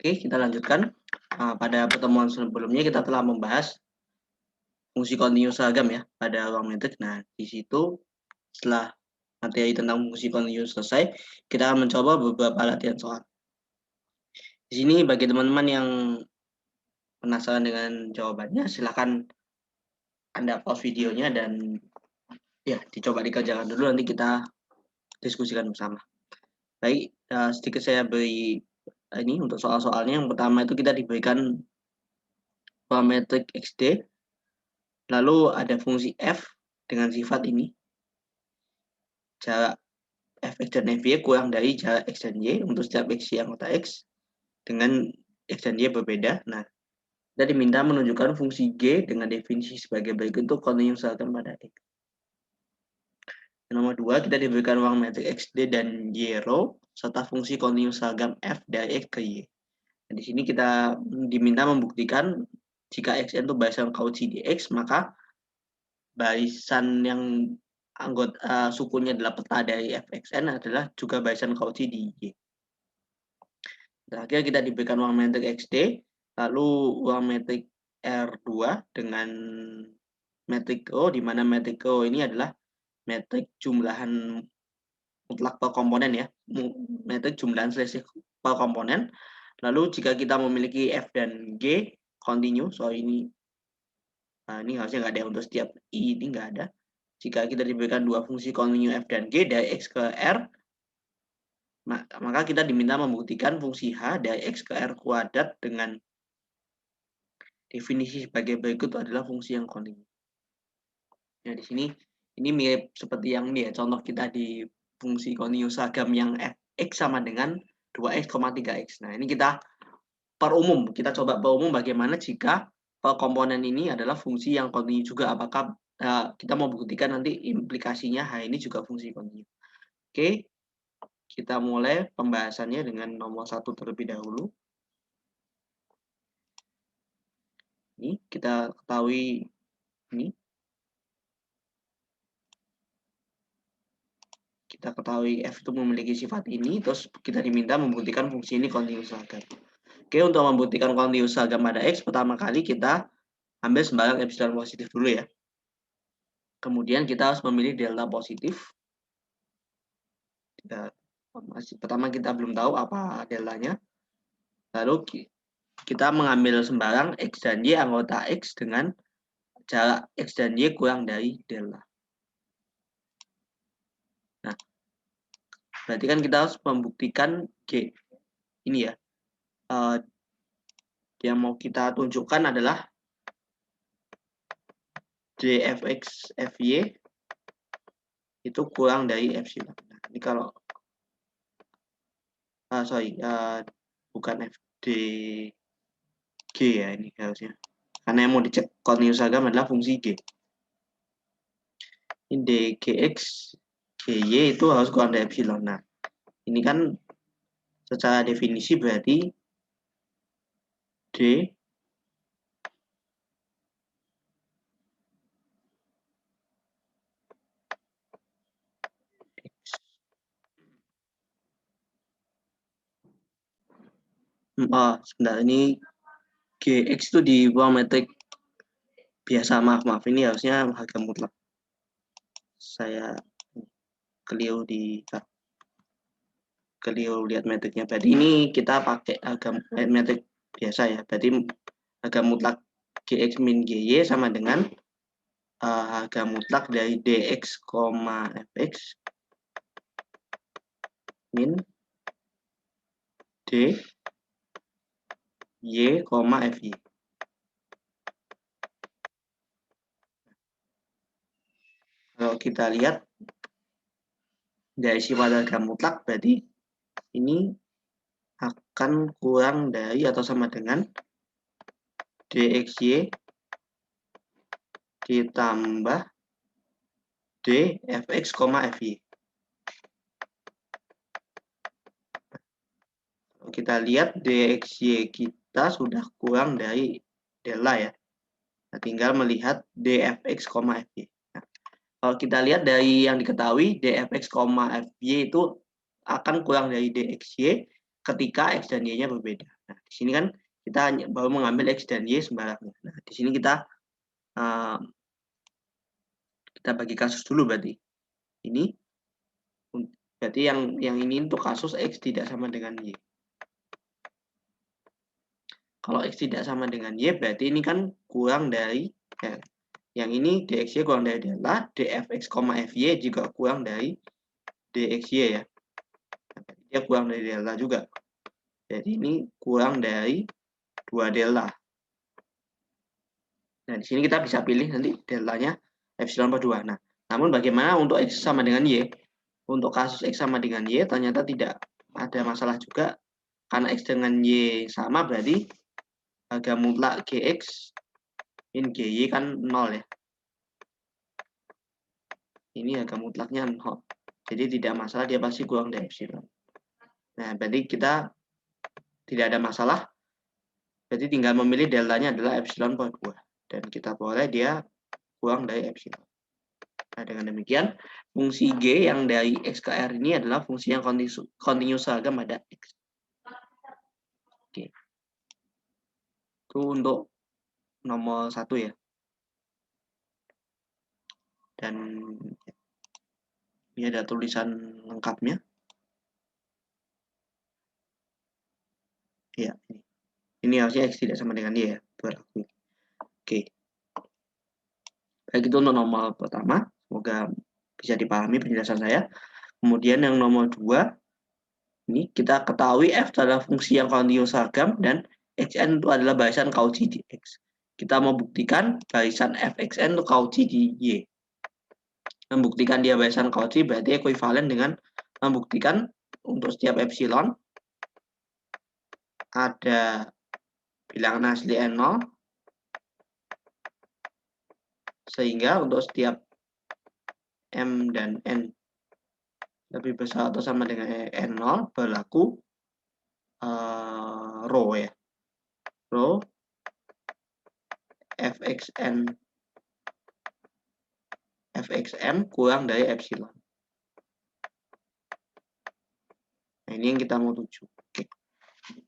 Oke, kita lanjutkan. Pada pertemuan sebelumnya kita telah membahas fungsi kontinu seragam ya pada ruang metrik. Nah, di situ setelah materi tentang fungsi kontinu selesai, kita akan mencoba beberapa latihan soal. Di sini bagi teman-teman yang penasaran dengan jawabannya, silakan Anda pause videonya dan ya dicoba dikerjakan dulu, nanti kita diskusikan bersama. Baik, sedikit saya beri ini untuk soal-soalnya. Yang pertama itu kita diberikan ruang metrik XD, lalu ada fungsi f dengan sifat ini, jarak fx dan fy kurang dari jarak x dan y untuk setiap x, y anggota x dengan x dan y berbeda. Nah, kita diminta menunjukkan fungsi g dengan definisi sebagai berikut untuk kontinu seragam pada x. Yang nomor 2, kita diberikan ruang metrik xd dan y row serta fungsi kontinu seragam f dari x ke y. Nah, di sini kita diminta membuktikan jika xn itu barisan Cauchy di x, maka barisan yang anggota sukunnya adalah peta dari fxn adalah juga barisan Cauchy di y. Terakhir kita diberikan ruang metrik xd, lalu ruang metrik R2 dengan metrik O, di mana metrik O ini adalah metrik jumlahan mutlak per komponen ya, metrik jumlahan selisih per komponen. Lalu jika kita memiliki f dan g kontinu, so ini harusnya nggak ada untuk setiap i, ini nggak ada. Jika kita diberikan dua fungsi kontinu f dan g dari x ke r, maka kita diminta membuktikan fungsi h dari x ke r kuadrat dengan definisi sebagai berikut adalah fungsi yang kontinu. Nah, di sini ini mirip seperti yang ini ya, contoh kita di fungsi kontinu seragam yang fx sama dengan 2x, 3x. Nah, ini kita perumum, kita coba perumum bagaimana jika per komponen ini adalah fungsi yang kontinu juga, apakah kita mau buktikan nanti implikasinya h ini juga fungsi kontinu. Oke, kita mulai pembahasannya dengan nomor 1 terlebih dahulu. Ini kita ketahui ini. Kita ketahui f itu memiliki sifat ini, terus kita diminta membuktikan fungsi ini kontinu seragam. Oke, untuk membuktikan kontinu seragam pada x, pertama kali kita ambil sembarang epsilon positif dulu ya. Kemudian kita harus memilih delta positif. Pertama kita belum tahu apa deltanya. Lalu kita mengambil sembarang x dan y anggota x dengan jarak x dan y kurang dari delta. Nah, berarti kan kita harus membuktikan g ini ya. Yang mau kita tunjukkan adalah dfx fy itu kurang dari epsilon. Nah, ini kalau bukan fd g ya, ini harusnya, karena yang mau dicek kontinu seragam adalah fungsi g. Ini dgx gy itu harus kurang dari epsilon. Nah, ini kan secara definisi berarti d sebentar, ini gx itu di ruang metrik biasa, maaf ini harusnya harga mutlak, saya keliru lihat metriknya. Berarti ini kita pakai harga metrik biasa ya, berarti harga mutlak gx min gy sama dengan harga mutlak dari dx, fx min d y, fy. Kalau kita lihat dari sifat harga mutlak, berarti ini akan kurang dari atau sama dengan dxy ditambah dfx, fy. Kalau kita lihat dxy kita sudah kurang dari delta ya. Nah, tinggal melihat dfx, fy. Nah, kalau kita lihat dari yang diketahui, dfx, fy itu akan kurang dari dxy ketika x dan y-nya berbeda. Nah, di sini kan kita baru mengambil X dan Y sembarangnya. Nah, di sini kita bagi kasus dulu berarti. Ini berarti yang ini untuk kasus X tidak sama dengan Y. Kalau X tidak sama dengan Y, berarti ini kan kurang dari yang ini DXY kurang dari delta, DFX, FY juga kurang dari DXY ya. Dia kurang dari delta juga. Jadi ini kurang dari 2 delta. Nah, di sini kita bisa pilih nanti deltanya epsilon per 2. Nah, namun bagaimana untuk X sama dengan Y? Untuk kasus X sama dengan Y ternyata tidak ada masalah juga. Karena X dengan Y sama berarti harga mutlak GX min GY kan 0 ya. Ini harga mutlaknya 0. Jadi tidak masalah, dia pasti kurang dari epsilon. Nah, berarti kita tidak ada masalah. Berarti tinggal memilih deltanya adalah epsilon per 2. Dan kita boleh dia kurang dari epsilon. Nah, dengan demikian, fungsi G yang dari X ke R ini adalah fungsi yang continuous seragam pada X. Oke. Itu untuk nomor 1 ya. Dan ini ada tulisan lengkapnya. Ya, ini harusnya X tidak sama dengan Y ya. Berlaku. Oke. Baik, itu untuk nomor pertama. Semoga bisa dipahami penjelasan saya. Kemudian yang nomor 2, ini kita ketahui F adalah fungsi yang continuous seragam dan Xn itu adalah barisan Cauchy di X. Kita mau buktikan barisan Fxn itu Cauchy di Y. Membuktikan dia barisan Cauchy berarti ekuivalen dengan membuktikan untuk setiap epsilon ada bilangan asli N0, sehingga untuk setiap M dan N lebih besar atau sama dengan N0 berlaku rho ya. Rho Fxm kurang dari epsilon. Nah, ini yang kita mau tuju. Oke.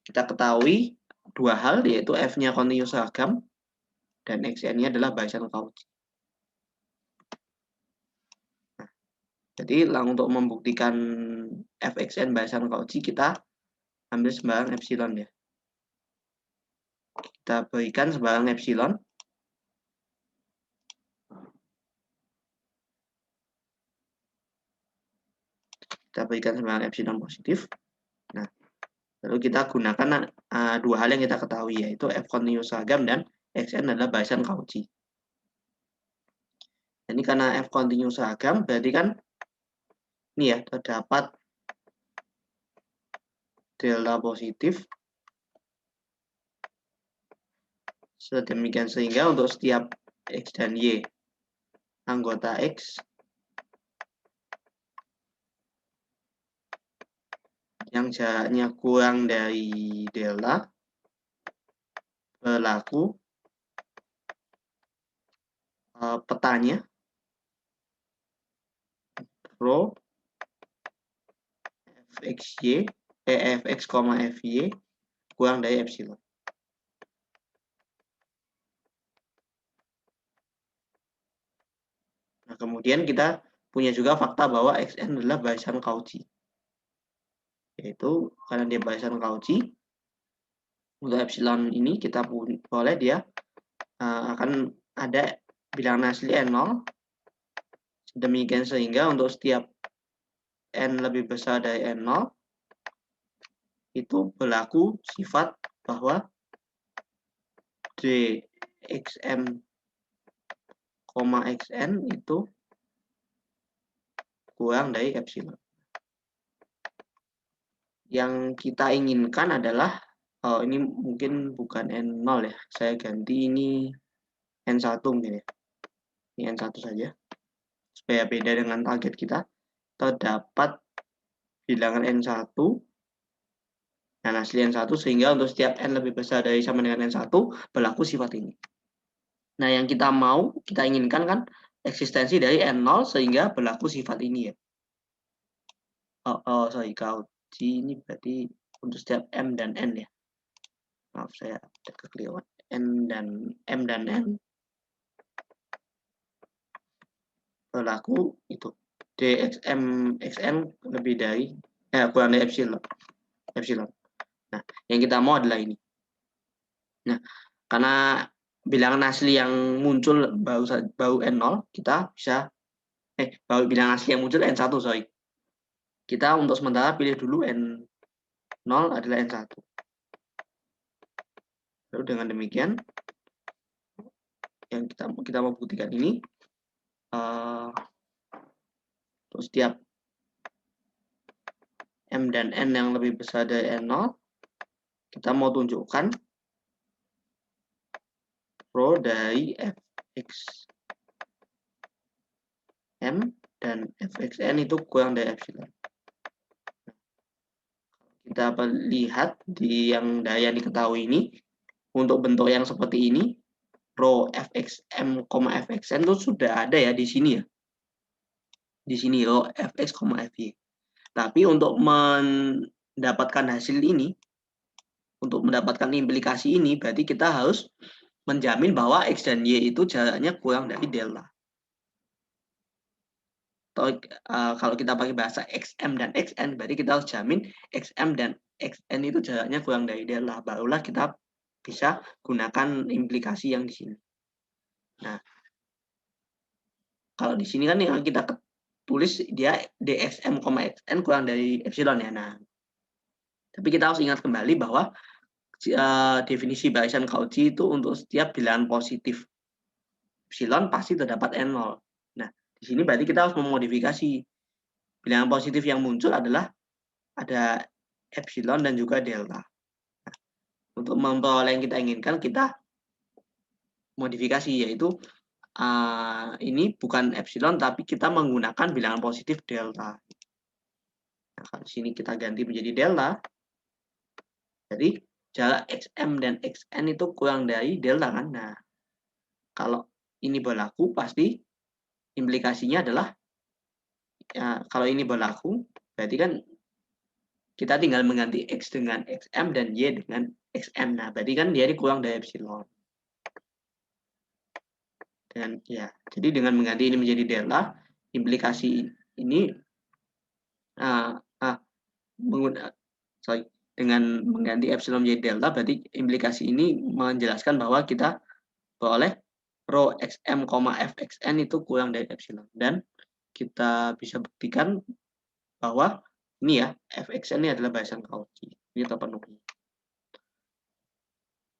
Kita ketahui dua hal, yaitu F-nya continuous seragam dan Xn-nya adalah barisan Cauchy. Nah, jadi untuk membuktikan Fxn barisan Cauchy, kita ambil sembarang epsilon ya. Kita berikan sembarang epsilon. Kita berikan sembarang epsilon positif. Nah, lalu kita gunakan dua hal yang kita ketahui, yaitu F continuous seragam dan Xn adalah barisan Cauchy. Ini karena F continuous seragam, berarti kan ini ya, terdapat delta positif sedemikian sehingga untuk setiap X dan Y anggota X yang jaraknya kurang dari delta berlaku petanya rho Fxy Fx, Fy kurang dari epsilon. Nah, kemudian kita punya juga fakta bahwa Xn adalah barisan Cauchy. Yaitu karena dia barisan Cauchy, untuk epsilon ini kita boleh dia akan ada bilangan asli N0, demikian sehingga untuk setiap N lebih besar dari N0 itu berlaku sifat bahwa dxm, xn itu kurang dari epsilon. Yang kita inginkan adalah ini mungkin bukan N0 ya, saya ganti ini N1 mungkin ya. Ini N1 saja supaya beda dengan target kita. Terdapat bilangan N1 dan asli N1 sehingga untuk setiap N lebih besar dari sama dengan N1 berlaku sifat ini. Nah, yang kita inginkan kan eksistensi dari N0 sehingga berlaku sifat ini ya. Sorry, Cauchy ini berarti untuk setiap M dan N ya. Maaf, saya ada kekeliruan. M dan N berlaku itu DXM XN lebih dari kurang dari epsilon. Nah, yang kita mau adalah ini. Nah, karena bilangan asli yang muncul baru N0, kita bisa bilangan asli yang muncul N1, sorry. Kita untuk sementara pilih dulu N0 adalah N1. Lalu dengan demikian yang kita mau buktikan ini untuk setiap M dan N yang lebih besar dari N0, kita mau tunjukkan rho dari fx M dan fxn itu kurang dari epsilon. Kita lihat di yang daya diketahui ini, untuk bentuk yang seperti ini, rho fxm, fxn itu sudah ada ya di sini ya. Di sini rho fx, fy. Tapi untuk mendapatkan hasil ini, untuk mendapatkan implikasi ini, berarti kita harus menjamin bahwa X dan Y itu jaraknya kurang dari delta. Atau kalau kita pakai bahasa XM dan XN, berarti kita harus jamin XM dan XN itu jaraknya kurang dari delta. Barulah kita bisa gunakan implikasi yang di sini. Nah, kalau di sini kan yang kita tulis dia DXM, XN kurang dari epsilon ya. Nah, tapi kita harus ingat kembali bahwa definisi barisan Cauchy itu untuk setiap bilangan positif epsilon pasti terdapat N0. Nah, di sini berarti kita harus memodifikasi. Bilangan positif yang muncul adalah ada epsilon dan juga delta. Nah, untuk memperoleh yang kita inginkan, kita modifikasi, yaitu ini bukan epsilon, tapi kita menggunakan bilangan positif delta. Nah, kalau di sini kita ganti menjadi delta, jadi jarak XM dan XN itu kurang dari delta kan. Nah, kalau ini berlaku, pasti implikasinya adalah kalau ini berlaku, berarti kan kita tinggal mengganti X dengan XM dan Y dengan XN. Nah, berarti kan dia kurang dari epsilon. Dan ya, jadi dengan mengganti ini menjadi delta, implikasi ini dengan mengganti epsilon menjadi delta, berarti implikasi ini menjelaskan bahwa kita beroleh rho XM, fxn itu kurang dari epsilon. Dan kita bisa buktikan bahwa ini ya, fxn ini adalah barisan Cauchy. Ini terpenuhi.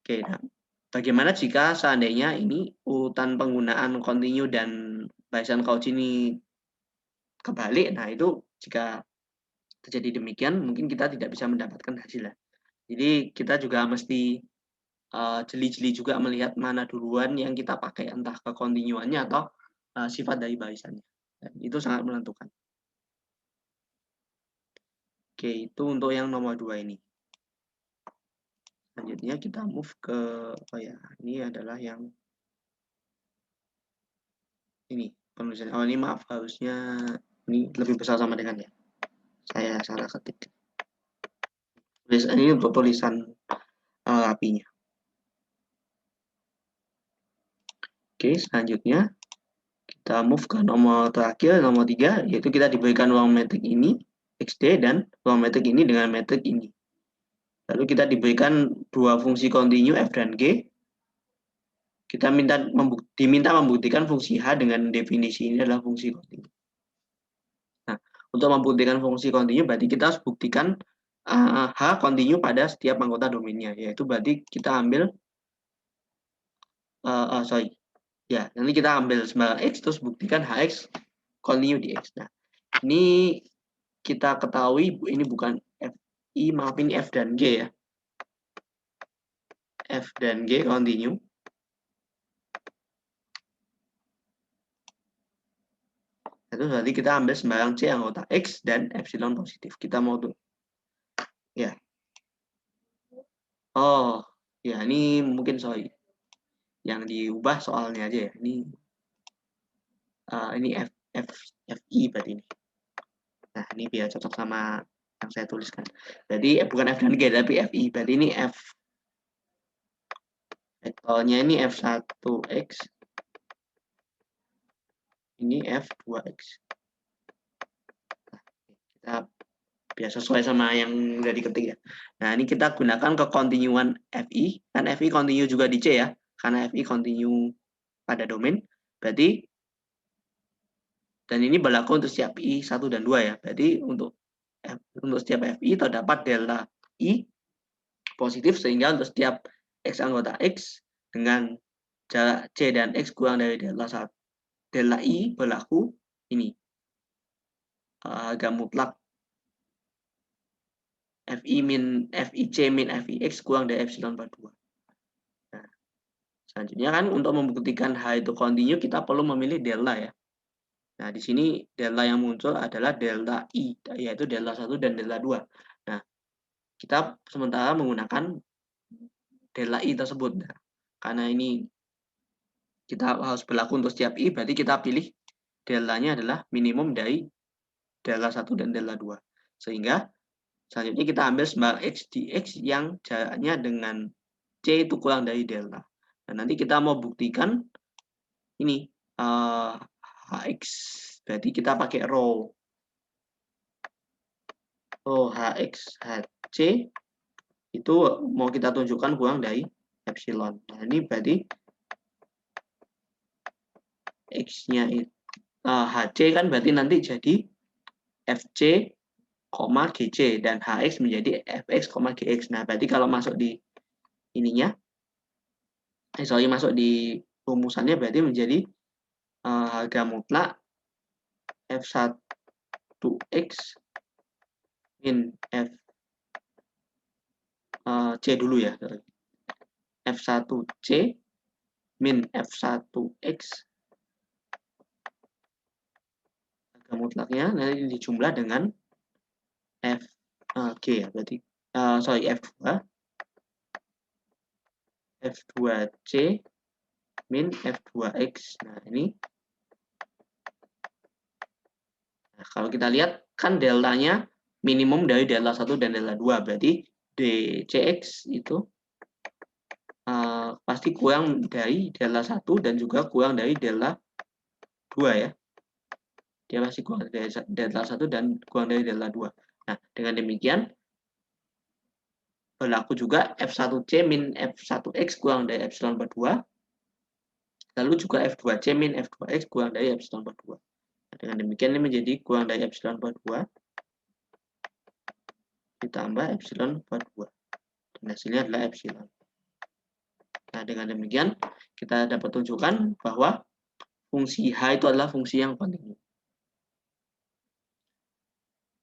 Oke, nah, bagaimana jika seandainya ini urutan penggunaan kontinu dan barisan Cauchy ini kebalik? Nah, itu jika terjadi demikian, mungkin kita tidak bisa mendapatkan hasil. Jadi kita juga mesti jeli-jeli juga melihat mana duluan yang kita pakai, entah ke kontinuannya atau sifat dari barisannya. Dan itu sangat menentukan. Oke, itu untuk yang nomor 2 ini. Selanjutnya kita move ke, ini adalah yang ini penulisan. Ini maaf, harusnya ini lebih besar sama dengan ya. Saya salah ketik. Ini untuk tulisan rapinya. Oke, selanjutnya kita move ke nomor terakhir, nomor 3, yaitu kita diberikan ruang metrik ini XD dan ruang metrik ini dengan metrik ini. Lalu kita diberikan dua fungsi kontinu F dan G. Kita diminta membuktikan fungsi H dengan definisi ini adalah fungsi kontinu. Nah, untuk membuktikan fungsi kontinu berarti kita harus buktikan H kontinu pada setiap anggota domainnya, yaitu berarti kita ambil ya, nanti kita ambil sembarang X terus buktikan HX kontinu di X. Nah, ini kita ketahui ini bukan FI, maaf ini F dan G ya. F dan G kontinu. Itu berarti kita ambil sembarang C anggota X dan epsilon positif. Kita mau tuh. Ya. Oh, ya ini mungkin yang diubah soalnya aja ya. Ini FI berarti ini. Nah, ini biar cocok sama yang saya tuliskan. Jadi bukan F dan G tapi FI. Berarti ini F Vektornya ini F1X, ini F2X. Kita biar sesuai sama yang udah diketik ya. Nah, ini kita gunakan kekontinuan FI, kan FI kontinu juga di C ya, karena FI kontinu pada domain, berarti, dan ini berlaku untuk setiap I 1 dan 2 ya, berarti untuk setiap FI terdapat delta I positif, sehingga untuk setiap X anggota X dengan jarak C dan X kurang dari delta I berlaku ini, harga mutlak FIC min FIX kurang dari epsilon per 2. Nah, selanjutnya kan untuk membuktikan H itu kontinu kita perlu memilih delta ya. Nah, di sini delta yang muncul adalah delta I, yaitu delta 1 dan delta 2. Nah, kita sementara menggunakan delta I tersebut. Nah, karena ini kita harus berlaku untuk setiap I, berarti kita pilih deltanya adalah minimum dari delta 1 dan delta 2. Sehingga selanjutnya kita ambil sembang X di X yang jaraknya dengan C itu kurang dari delta. Nah, nanti kita mau buktikan ini HX. Berarti kita pakai rho HX HC itu mau kita tunjukkan kurang dari epsilon. Nah, ini berarti X-nya HC kan berarti nanti jadi FC, GC, dan HX menjadi FX, GX. Nah, berarti kalau masuk di ininya, masuk di rumusannya berarti menjadi harga mutlak F1X min C dulu ya. F1C min F1X harga mutlaknya nanti dijumlah dengan F G ya, berarti F2C min F2X. Nah, ini kalau kita lihat kan deltanya minimum dari delta 1 dan delta 2, berarti DCX itu pasti kurang dari delta 1 dan juga kurang dari delta 2 ya. Dia masih kurang dari delta 1 dan kurang dari delta 2. Nah, dengan demikian berlaku juga F1C min F1X kurang dari epsilon per 2. Lalu juga F2C min F2X kurang dari epsilon per 2. Nah, dengan demikian ini menjadi kurang dari epsilon per 2 ditambah epsilon per 2. Dan hasilnya adalah epsilon. Nah, dengan demikian kita dapat tunjukkan bahwa fungsi H itu adalah fungsi yang kontinu.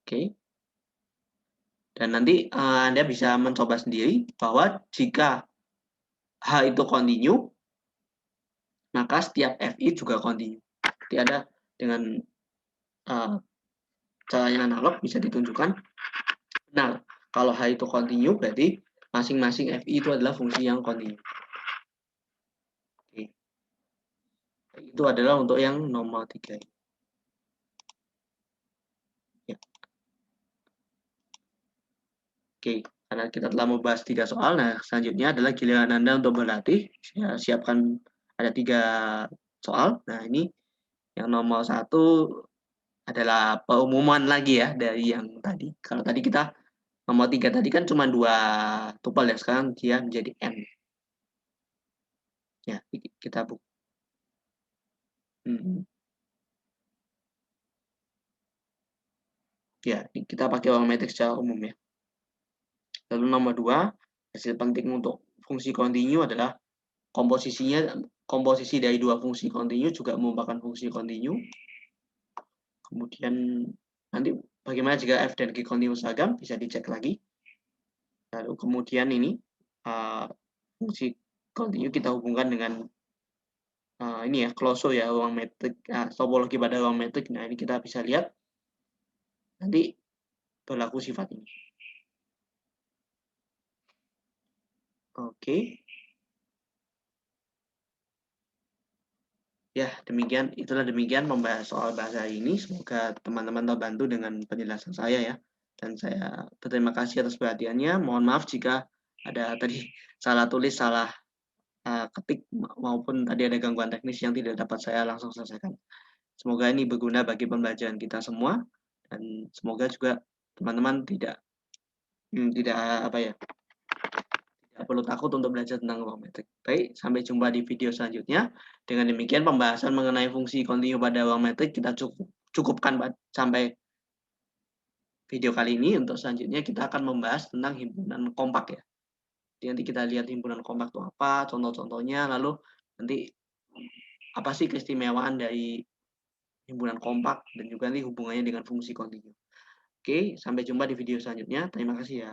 Oke. Dan nanti Anda bisa mencoba sendiri bahwa jika H itu kontinu, maka setiap FI juga kontinu. Jadi ada dengan cara yang analog bisa ditunjukkan. Nah, kalau H itu kontinu berarti masing-masing FI itu adalah fungsi yang kontinu. Oke. Itu adalah untuk yang nomor 3. Ya. Oke, karena kita telah membahas 3 soal, nah selanjutnya adalah giliran Anda untuk berlatih. Saya siapkan ada 3 soal. Nah, ini yang nomor 1 adalah pengumuman lagi ya dari yang tadi. Kalau tadi kita nomor 3 tadi kan cuma 2 tupel ya, sekarang dia menjadi N. Ya, kita buka. Ya, kita pakai uang metrik secara umum ya. Lalu nomor 2, hasil penting untuk fungsi kontinu adalah komposisi dari 2 fungsi kontinu juga merupakan fungsi kontinu. Kemudian nanti bagaimana jika F dan G kontinu seragam, bisa dicek lagi. Lalu kemudian ini fungsi kontinu kita hubungkan dengan ini ya, closure ya, ruang metrik, topologi pada ruang metrik. Nah, ini kita bisa lihat nanti berlaku sifat ini. Oke. Ya, itulah demikian pembahas soal bahasa ini. Semoga teman-teman terbantu dengan penjelasan saya ya. Dan saya berterima kasih atas perhatiannya. Mohon maaf jika ada tadi salah tulis, salah ketik maupun tadi ada gangguan teknis yang tidak dapat saya langsung selesaikan. Semoga ini berguna bagi pembelajaran kita semua dan semoga juga teman-teman tidak apa ya, tidak perlu takut untuk belajar tentang ruang metrik. Baik, sampai jumpa di video selanjutnya. Dengan demikian pembahasan mengenai fungsi kontinu pada ruang metrik kita cukupkan sampai video kali ini. Untuk selanjutnya kita akan membahas tentang himpunan kompak ya. Jadi nanti kita lihat himpunan kompak itu apa, contoh-contohnya, lalu nanti apa sih keistimewaan dari himpunan kompak dan juga nanti hubungannya dengan fungsi kontinu. Oke, sampai jumpa di video selanjutnya. Terima kasih ya.